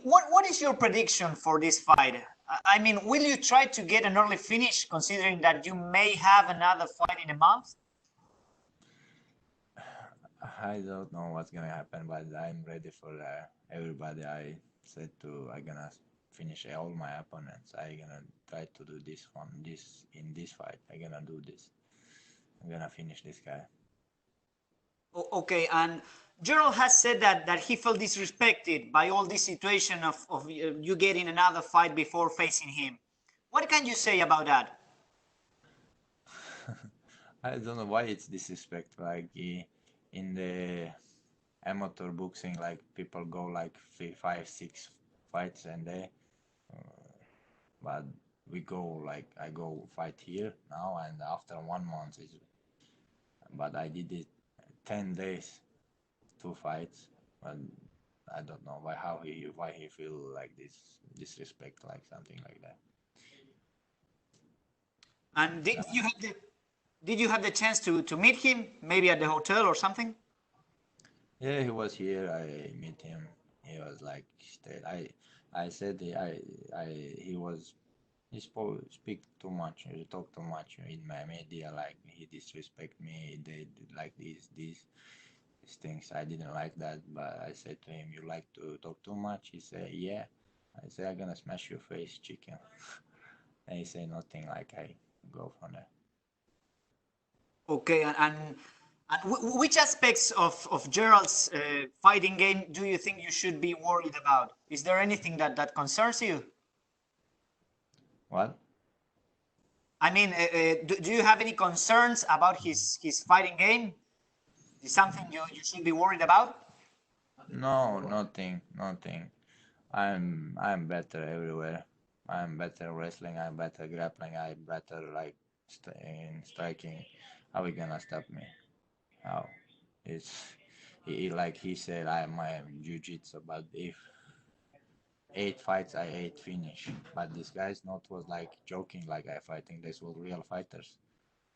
what is your prediction for this fight? I mean, will you try to get an early finish, considering that you may have another fight in a month? I don't know what's gonna happen, but I'm ready for everybody. I said I'm gonna finish all my opponents. I gonna try to do this one, this in this fight. I gonna do this. I'm gonna finish this guy. Okay, and Gerald has said that he felt disrespected by all this situation of you getting another fight before facing him. What can you say about that? I don't know why it's disrespect. Like in the amateur boxing, like people go like 5, 6 fights and they, but we go like I go fight here now and after 1 month is, but I did it 10 days, 2 fights, but I don't know why he feel like this disrespect like something like that. And did you have the chance to meet him, maybe at the hotel or something? Yeah, he was here. I met him. He was like, I said he was, he speak too much. He talk too much in my media. Like he disrespect me. He did like these things. I didn't like that. But I said to him, "You like to talk too much?" He said, "Yeah." I said, "I'm gonna smash your face, chicken." And he said nothing. Like I go from there. Okay, and which aspects of Gerald's fighting game do you think you should be worried about? Is there anything that concerns you? What? I mean, do you have any concerns about his fighting game? Is something you should be worried about? No, nothing, nothing. I'm better everywhere. I'm better wrestling. I'm better grappling. I'm better like in striking. How we gonna stop me? How? It's like he said. I'm my jiu-jitsu, but if 8 fights I 8 finish, but this guy's not was like joking like I fighting. This was real fighters.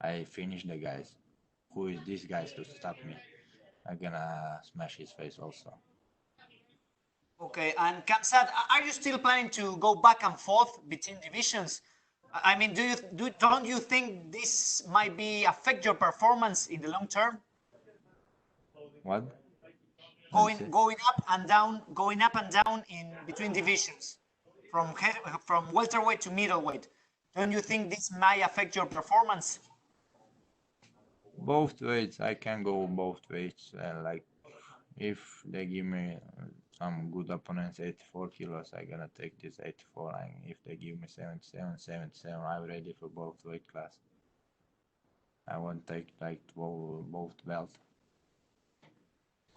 I finish the guys. Who is this guys to stop me? I'm gonna smash his face also. Okay, and Kamsat, are you still planning to go back and forth between divisions? I mean, don't you think this might be affect your performance in the long term? What? What is it? Going up and down in between divisions, from welterweight to middleweight. Don't you think this might affect your performance? Both ways. I can go both ways. Like if they give me some good opponents, 84 kilos, I gonna take this 84. And if they give me 77, 77, I'm ready for both weight class. I won't take like both belt.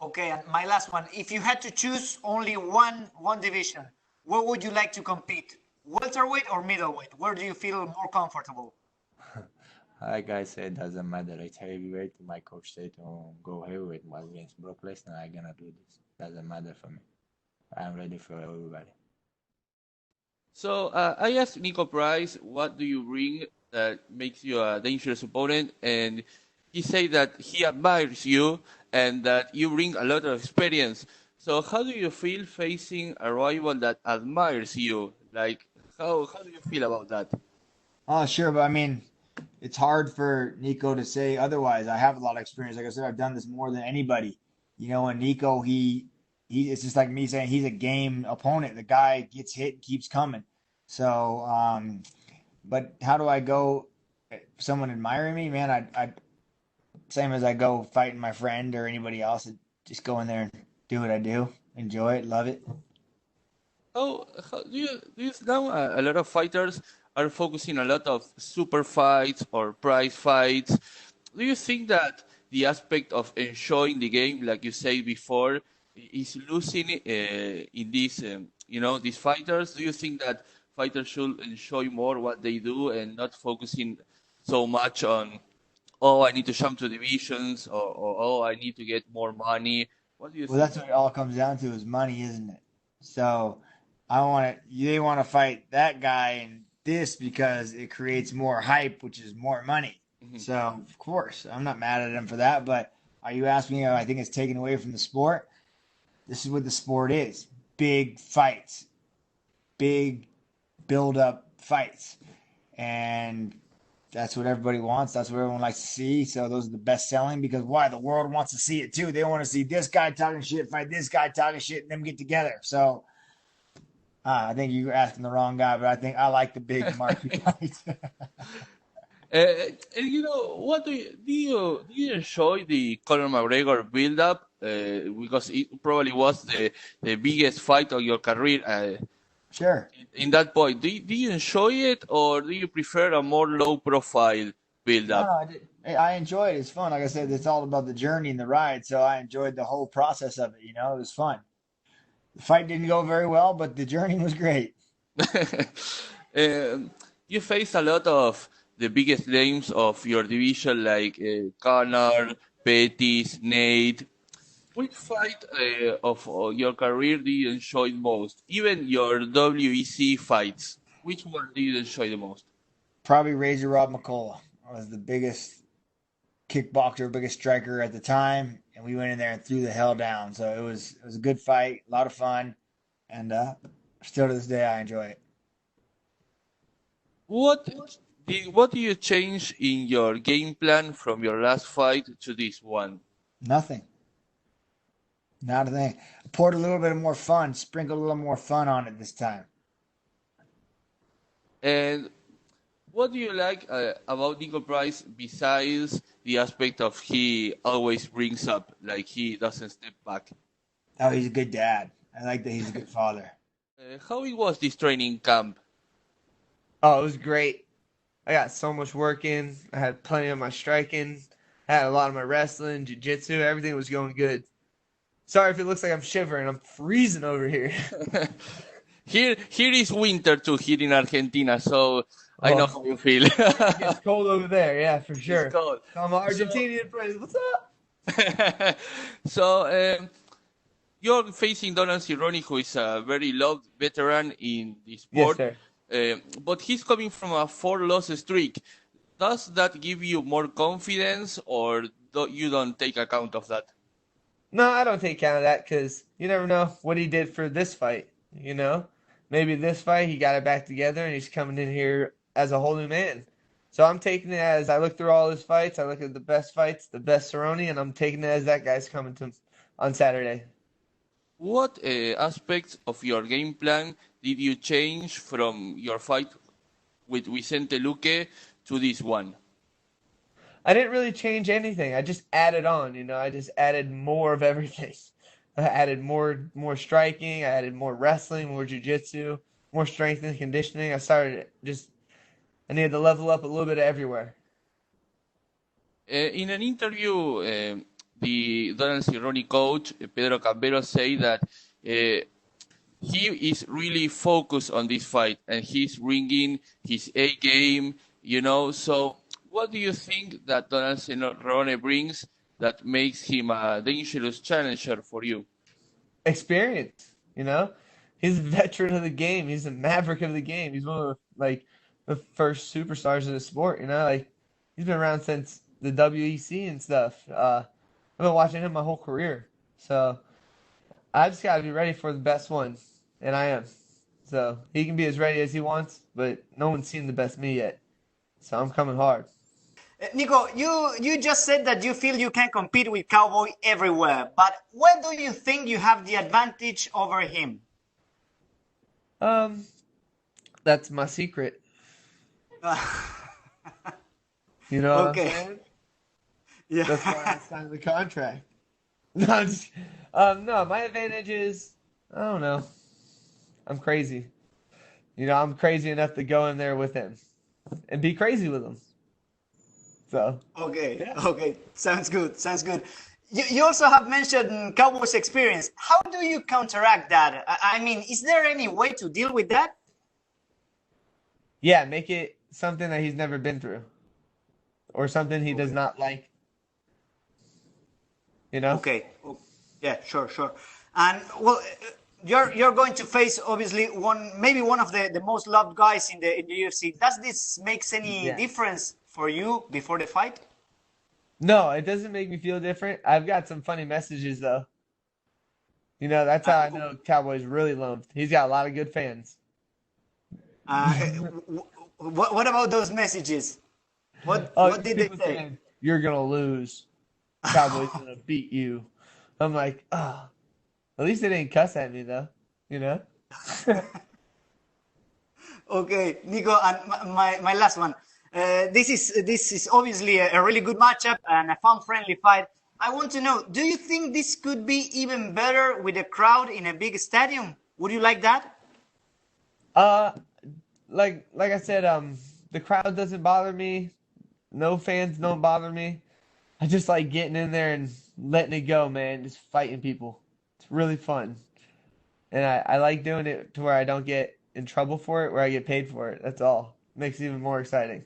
Okay, and my last one. If you had to choose only one division, where would you like to compete? Welterweight or middleweight? Where do you feel more comfortable? Like I said, doesn't matter. It's heavyweight. My coach said to go heavyweight, but against Brock Lesnar, I gonna do this. Doesn't matter for me. I'm ready for everybody. So I asked Nico Price, what do you bring that makes you a dangerous opponent? And he said that he admires you and that you bring a lot of experience. So how do you feel facing a rival that admires you? Like, how do you feel about that? Oh, sure, but I mean, it's hard for Nico to say otherwise. I have a lot of experience. Like I said, I've done this more than anybody. And Nico, he it's just like me saying he's a game opponent. The guy gets hit and keeps coming. So, but how do I go? Someone admiring me, man. I same as I go fighting my friend or anybody else. Just go in there and do what I do, enjoy it, love it. How do you now a lot of fighters are focusing a lot of super fights or prize fights. Do you think that the aspect of enjoying the game, like you said before, is losing in these these fighters? Do you think that fighters should enjoy more what they do and not focusing so much on, oh, I need to jump to divisions, or oh, I need to get more money? What do you Well, think? that's what it all comes down to is money, isn't it? So I want to. They want to fight that guy and this because it creates more hype, which is more money. Mhm. So of course, I'm not mad at him for that. But are you asking me? I think it's taken away from the sport. This is what the sport is. big fights, big build-up fights, and that's what everybody wants. That's what everyone likes to see. So those are the best selling because why? The world wants to see it too. They want to see this guy talking shit, fight this guy talking shit, and them get together. So I think you're asking the wrong guy, but I think I like the big marquee fights. And what do you enjoy the Conor McGregor build-up? Because it probably was the biggest fight of your career. Sure. In that point, do you enjoy it, or do you prefer a more low-profile No, build-up? I enjoy it. It's fun. Like I said, it's all about the journey and the ride. So I enjoyed the whole process of it. You know, it was fun. The fight didn't go very well, but the journey was great. Um, you face a lot of the biggest names of your division, like Conor, Pettis, Nate. Which fight of your career do you enjoy most? Even your WEC fights. Which one do you enjoy the most? Probably Razor Rob McCullough was the biggest kickboxer, biggest striker at the time, and we went in there and threw the hell down. So it was a good fight, a lot of fun, and still to this day I enjoy it. What what do you change in your game plan from your last fight to this one? Nothing, not a thing. Poured a little bit more fun, sprinkled a little more fun on it this time. And what do you like about Nico Price besides the aspect of he always brings up, like he doesn't step back? Oh, he's a good dad. I like that he's a good father. How it was this training camp? Oh, it was great. I got so much work in. I had plenty of my striking. I had a lot of my wrestling, jiu-jitsu. Everything was going good. Sorry if it looks like I'm shivering. I'm freezing over here. Here is winter too here in Argentina, so I know Oh, how you feel. it gets cold over there. Yeah, for It's sure. cold. I'm Argentinian friends. What's up? So you're facing Donald Cerrone, who is a very loved veteran in the Yes, sport, sir. but he's coming from a four-loss streak. Does that give you more confidence, or you don't take account of that? No, I don't take count of that because you never know what he did for this fight. You know, maybe this fight he got it back together and he's coming in here as a whole new man. So I'm taking it as I look through all his fights. I look at the best fights, the best Cerrone, and I'm taking it as that guy's coming to on Saturday. What aspects of your game plan did you change from your fight with Vicente Luque to this one? I didn't really change anything. I just added on, I just added more of everything. I added more striking, I added more wrestling, more jiu-jitsu, more strength and conditioning. I needed to level up a little bit everywhere. In an interview, the Donald Cerrone coach, Pedro Campbell, say that he is really focused on this fight and he's bringing his A game, So, what do you think that Donald Cerrone brings that makes him a dangerous challenger for you? Experience, He's a veteran of the game. He's a maverick of the game. He's one of the first superstars of the sport, he's been around since the WEC and stuff. I've been watching him my whole career. So I just got to be ready for the best one, and I am. So he can be as ready as he wants, but no one's seen the best me yet. So I'm coming hard. Nico, you just said that you feel you can compete with Cowboy everywhere, but where do you think you have the advantage over him? That's my secret. You know what I'm Okay. saying? Yeah. That's why I signed the contract. No, no, my advantage is, I don't know. I'm crazy. I'm crazy enough to go in there with him and be crazy with him. So, Okay, yeah. okay, sounds good, sounds good. You also have mentioned Cowboys experience. How do you counteract that? I mean, is there any way to deal with that? Yeah, make it something that he's never been through or something he does not like, Okay. Yeah, sure, sure. And well, you're going to face obviously maybe one of the most loved guys in the UFC. Does this makes any Yes. difference for you before the fight? No, it doesn't make me feel different. I've got some funny messages though. You know, that's how I Uh, know Cowboys really loved. He's got a lot of good fans. what about those messages? Oh, What just did they people say? saying, "You're gonna lose. Cowboys gonna beat you." I'm like, oh, at least they didn't cuss at me though. You know? Okay, Nico, and my last one. This is obviously a really good matchup and a fun-friendly fight. I want to know, do you think this could be even better with a crowd in a big stadium? Would you like that? Uh, like I said, the crowd doesn't bother me. No fans don't bother me. I just like getting in there and letting it go, man. Just fighting people. It's really fun. And I like doing it to where I don't get in trouble for it, where I get paid for it. That's all. Makes it even more exciting.